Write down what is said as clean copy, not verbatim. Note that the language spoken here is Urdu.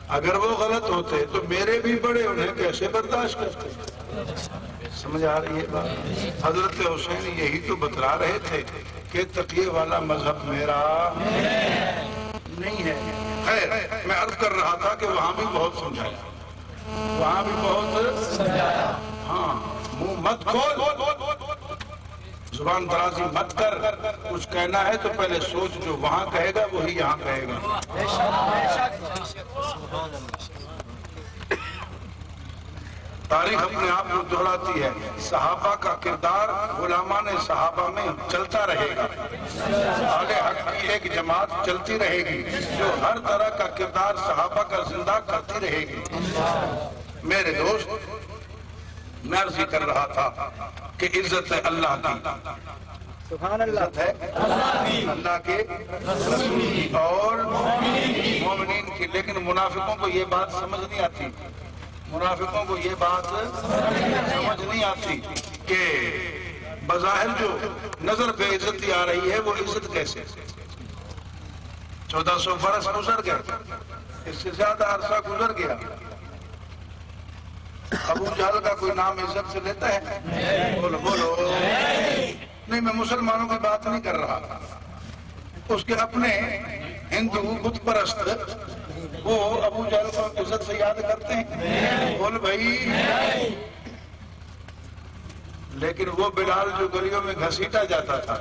اگر وہ غلط ہوتے تو میرے بھی بڑے انہیں کیسے برداشت کرتے؟ سمجھ آ رہی ہے بات؟ حضرت حسین یہی تو بتلا رہے تھے کہ تقیے والا مذہب میرا نہیں ہے۔ خیر، میں عرض کر رہا تھا کہ وہاں بھی بہت سمجھایا، وہاں بھی بہت سمجھایا۔ ہاں، منہ مت کھول، زبان درازی مت کر، کچھ کہنا ہے تو پہلے سوچ، جو وہاں کہے گا وہی یہاں کہے گا۔ تاریخ اپنے آپ کو دہراتی ہے، صحابہ کا کردار غلامان صحابہ میں چلتا رہے گا۔ اہل حق کی ایک جماعت چلتی رہے گی جو ہر طرح کا کردار صحابہ کا زندہ کرتی رہے گی۔ میرے دوست، میں عرض کر رہا تھا کہ عزت ہے اللہ کی، سبحان اللہ، عزت ہے اللہ کے رسول کی اور مومنین کی، لیکن منافقوں کو یہ بات سمجھ نہیں آتی، منافقوں کو یہ بات سمجھ نہیں آتی کہ بظاہر جو نظر پہ عزتی آ رہی ہے وہ عزت کیسے؟ 1400 برس گزر گئے، اس سے زیادہ عرصہ گزر گیا، ابو جہل کا کوئی نام عزت سے لیتا ہے؟ بولو بولو۔ نہیں، میں مسلمانوں کی بات نہیں کر رہا، اس کے اپنے ہندو بت پرست وہ ابو جہل کو عزت سے یاد کرتے ہیں؟ بول بھائی۔ لیکن وہ بلال جو گلیوں میں گھسیٹا جاتا تھا،